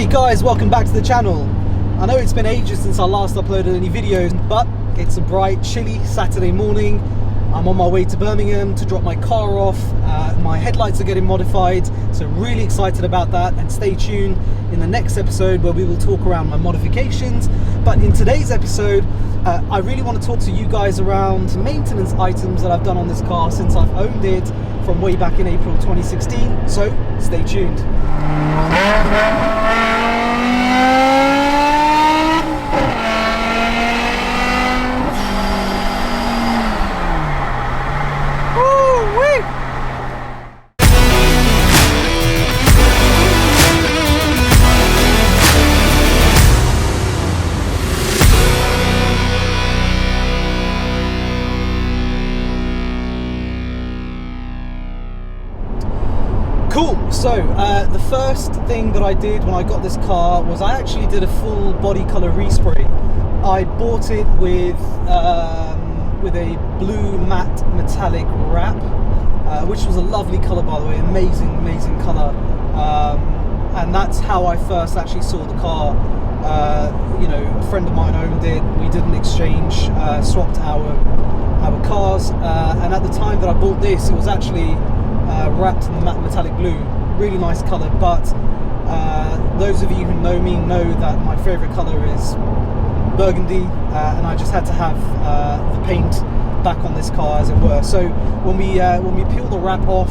Hey guys, welcome back to the channel. I know it's been ages since I last uploaded any videos, but it's a bright, chilly Saturday morning. I'm on my way to Birmingham to drop my car off. My headlights are getting modified, so really excited about that, and stay tuned in the next episode where we will talk around my modifications. But in today's episode, I really want to talk to you guys around maintenance items that I've done on this car since I've owned it from way back in April 2016, so stay tuned. So the first thing that I did when I got this car was I actually did a full body color respray. I bought it with a blue matte metallic wrap, which was a lovely color, by the way, amazing color, and that's how I first actually saw the car. You know, a friend of mine owned it, we did an exchange, swapped our cars, and at the time that I bought this, it was actually wrapped in the matte metallic blue. Really nice color, but those of you who know me know that my favorite color is burgundy, and I just had to have the paint back on this car, as it were. So when we peel the wrap off,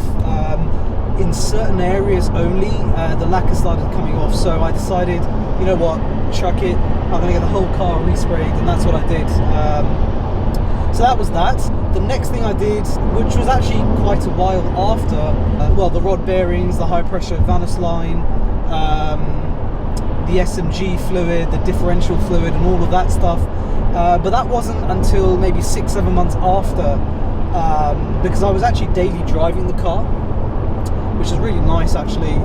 in certain areas only, the lacquer started coming off. So I decided, you know what, chuck it, I'm gonna get the whole car resprayed, and that's what I did. So that was that. The next thing I did, which was actually quite a while after, well, the rod bearings, the high pressure Vanos line, the SMG fluid, the differential fluid, and all of that stuff. But that wasn't until maybe 6-7 months after, because I was actually daily driving the car, which is really nice actually.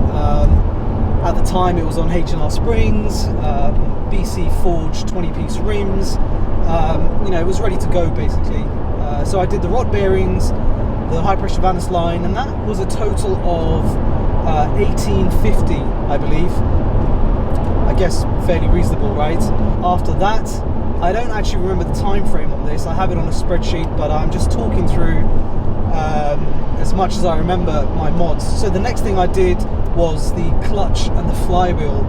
At the time it was on H&R springs, BC forged 20-piece rims. You know, it was ready to go basically. So I did the rod bearings, the high pressure Vanos line, and that was a total of 1850, I believe. I guess fairly reasonable, right? After that, I don't actually remember the time frame on this. I have it on a spreadsheet, but I'm just talking through as much as I remember my mods. So the next thing I did was the clutch and the flywheel.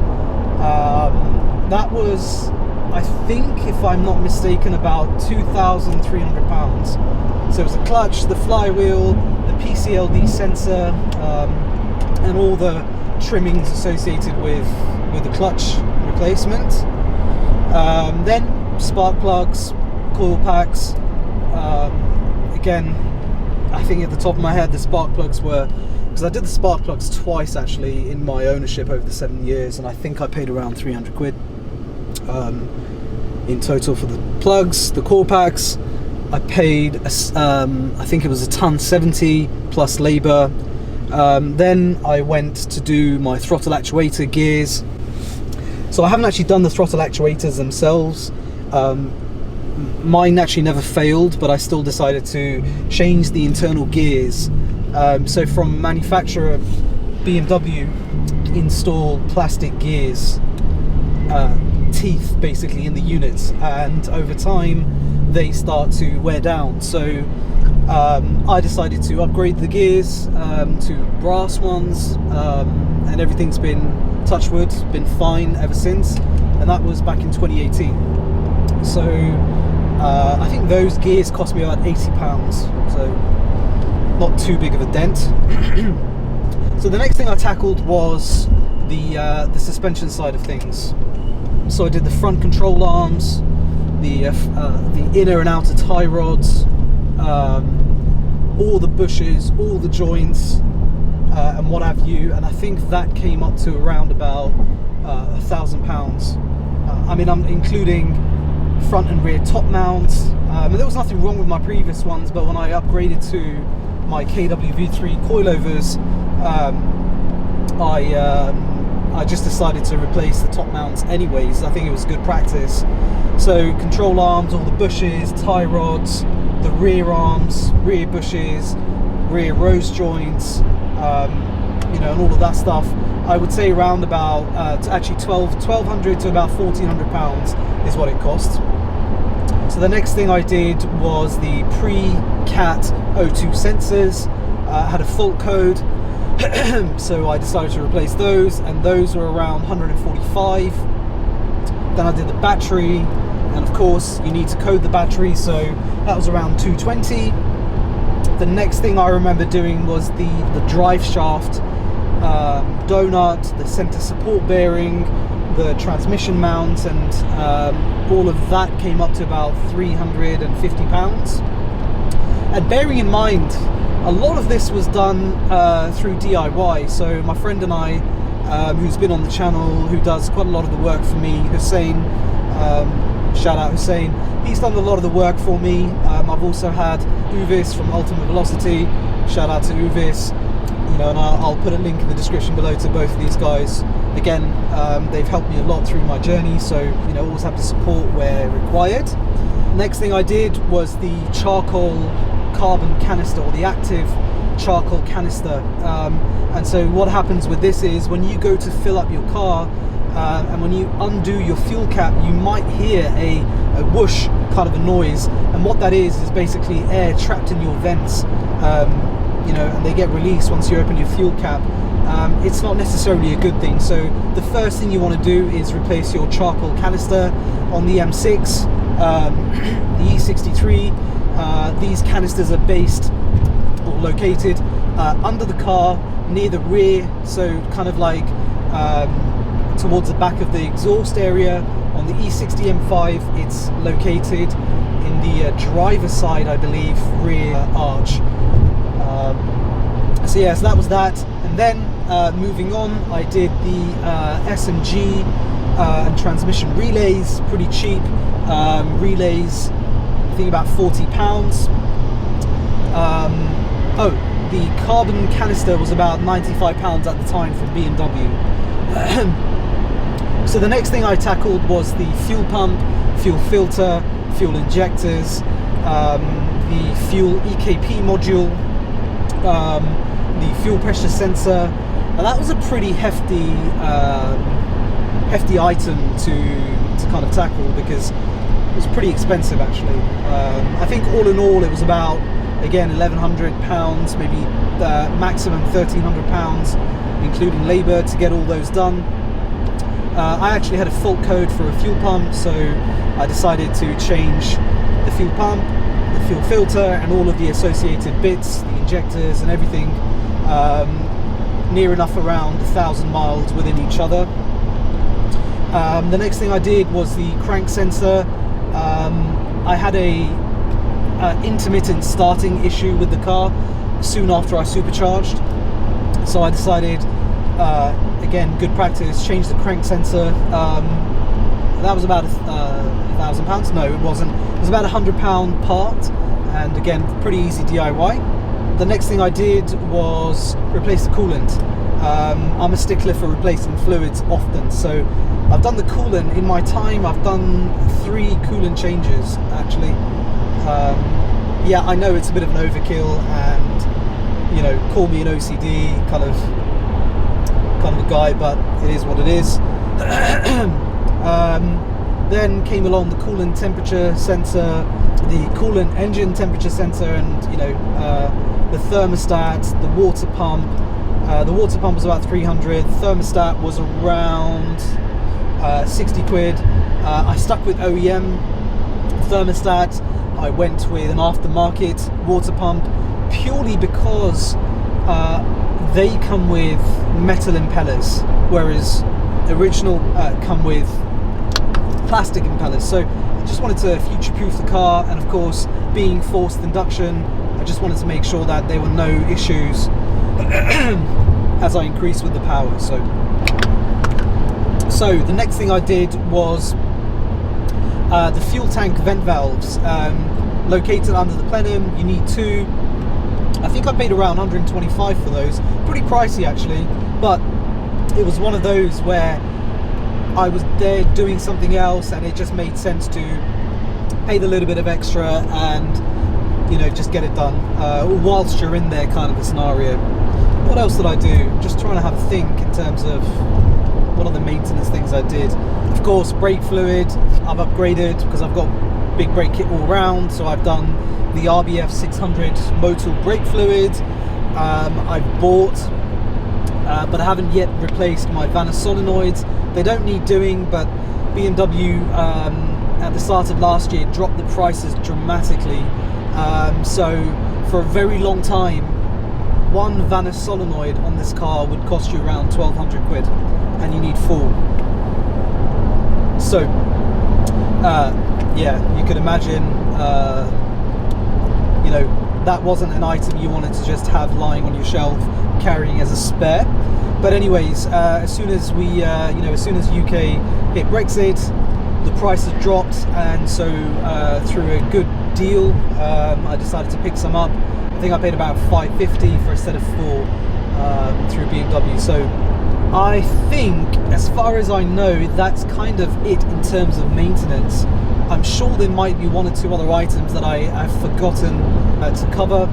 That was, I think, if I'm not mistaken, about 2,300 pounds. So it was the clutch, the flywheel, the PCLD sensor, and all the trimmings associated with the clutch replacement. Then spark plugs, coil packs. Again, I think at the top of my head the spark plugs were, because I did the spark plugs twice actually in my ownership over the 7 years, and I think I paid around 300 quid. In total for the plugs. The coil packs, I paid, I think it was £1.70 plus labour. Then I went to do my throttle actuator gears. So I haven't actually done the throttle actuators themselves. Mine actually never failed, but I still decided to change the internal gears. So from manufacturer, BMW installed plastic gears, teeth basically in the units, and over time they start to wear down. So I decided to upgrade the gears to brass ones, and everything's been, touch wood, been fine ever since, and that was back in 2018. So I think those gears cost me about £80, so not too big of a dent. So the next thing I tackled was the suspension side of things. So I did the front control arms, the inner and outer tie rods, all the bushes, all the joints, and what have you. And I think that came up to around about £1,000. I mean, I'm including front and rear top mounts. And there was nothing wrong with my previous ones, but when I upgraded to my KWV3 coilovers, I just decided to replace the top mounts anyways. I think it was good practice. So control arms, all the bushes, tie rods, the rear arms, rear bushes, rear rose joints, you know, and all of that stuff I would say around about actually 1200 to about 1400 pounds is what it costs. So the next thing I did was the pre-cat O2 sensors. Had a fault code, so I decided to replace those, and those were around 145. Then I did the battery, and of course you need to code the battery, so that was around 220. The next thing I remember doing was the drive shaft donut, the center support bearing, the transmission mount, and all of that came up to about 350 pounds. And bearing in mind, a lot of this was done through DIY. So my friend and I, who's been on the channel, who does quite a lot of the work for me, Hussein, shout out Hussein, he's done a lot of the work for me. I've also had Uvis from Ultimate Velocity, shout out to Uvis, you know, and I'll put a link in the description below to both of these guys. Again, they've helped me a lot through my journey, so you know, always have to support where required. Next thing I did was the charcoal carbon canister, or the active charcoal canister. And so what happens with this is when you go to fill up your car, and when you undo your fuel cap, you might hear a whoosh kind of a noise, and what that is basically air trapped in your vents, you know, and they get released once you open your fuel cap. It's not necessarily a good thing, so the first thing you want to do is replace your charcoal canister. On the M6, the E63, these canisters are based or located under the car, near the rear, so kind of like towards the back of the exhaust area. On the E60 M5, it's located in the driver's side, I believe, rear arch. So yeah, so that was that. And then moving on, I did the SMG and transmission relays, pretty cheap relays, I think about £40. Oh, the carbon canister was about £95 at the time from BMW. So the next thing I tackled was the fuel pump, fuel filter, fuel injectors, the fuel EKP module, the fuel pressure sensor. Now that was a pretty hefty item to kind of tackle, because it was pretty expensive actually. I think all in all it was about, again, £1,100, maybe maximum £1,300, including labour to get all those done. I actually had a fault code for a fuel pump, so I decided to change the fuel pump, the fuel filter, and all of the associated bits, the injectors and everything, near enough around 1,000 miles within each other. The next thing I did was the crank sensor. I had a intermittent starting issue with the car soon after I supercharged, so I decided, again, good practice, change the crank sensor. That was about £1,000. No, it wasn't. It was about £100 part, and again, pretty easy DIY. The next thing I did was replace the coolant. I'm a stickler for replacing fluids often, so I've done the coolant in my time. I've done 3 coolant changes actually. Yeah, I know it's a bit of an overkill, and you know, call me an OCD kind of a guy, but it is what it is. Then came along the coolant temperature sensor, the coolant engine temperature sensor, and you know, the thermostat, the water pump. The water pump was about 300. Thermostat was around 60 quid. I stuck with OEM thermostat. I went with an aftermarket water pump purely because they come with metal impellers, whereas original come with plastic impellers. So I just wanted to future-proof the car, and of course, being forced induction, I just wanted to make sure that there were no issues as I increased with the power. So the next thing I did was the fuel tank vent valves, located under the plenum. You need 2. I think I paid around 125 for those. Pretty pricey actually, but it was one of those where I was there doing something else, and it just made sense to pay the little bit of extra and, you know, just get it done whilst you're in there, kind of a scenario. What else did I do? Just trying to have a think in terms of what are the maintenance things I did. Of course, brake fluid, I've upgraded because I've got big brake kit all round, so I've done the RBF 600 Motul brake fluid. I've bought, but I haven't yet replaced my Vanes solenoids. They don't need doing, but BMW at the start of last year dropped the prices dramatically. So for a very long time, one Vanes solenoid on this car would cost you around 1,200 quid, and you need 4. So yeah, you could imagine, you know, that wasn't an item you wanted to just have lying on your shelf carrying as a spare. But anyways, as soon as we, you know, as soon as UK hit Brexit, the prices dropped, and so through a good deal, I decided to pick some up. I think I paid about $550 for a set of 4 through BMW. So I think, as far as I know, that's kind of it in terms of maintenance. I'm sure there might be 1 or 2 other items that I have forgotten to cover.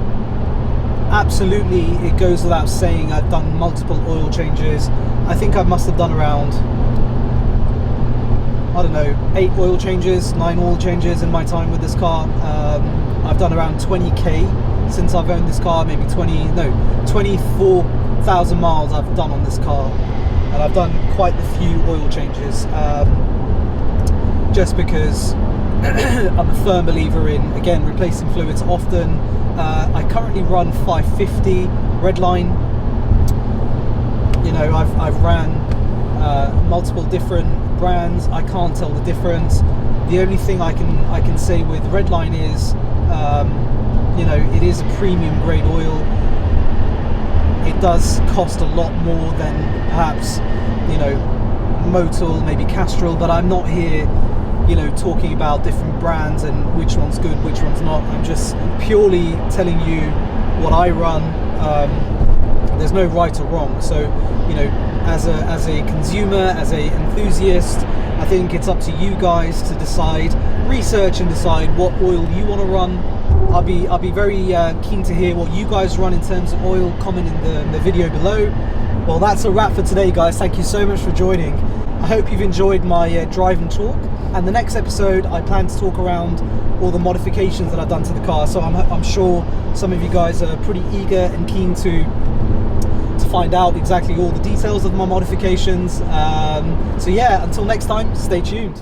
Absolutely, it goes without saying, I've done multiple oil changes. I think I must have done around, I don't know, 8 oil changes, 9 oil changes in my time with this car. I've done around 20k since I've owned this car, maybe 24,000 miles I've done on this car, and I've done quite a few oil changes, just because I'm a firm believer in, again, replacing fluids often. I currently run 550 Redline. You know, I've ran multiple different brands. I can't tell the difference. The only thing I can say with Redline is, you know, it is a premium grade oil. It does cost a lot more than perhaps, you know, Motul, maybe Castrol, but I'm not here, you know, talking about different brands and which one's good, which one's not. I'm just purely telling you what I run. There's no right or wrong. So, you know, as a consumer, as a enthusiast, I think it's up to you guys to decide, research and decide what oil you want to run. I'll be very keen to hear what you guys run in terms of oil. Comment in the video below. Well, that's a wrap for today, guys. Thank you so much for joining. I hope you've enjoyed my drive and talk. And the next episode, I plan to talk around all the modifications that I've done to the car. So I'm sure some of you guys are pretty eager and keen to find out exactly all the details of my modifications. So yeah, until next time, stay tuned.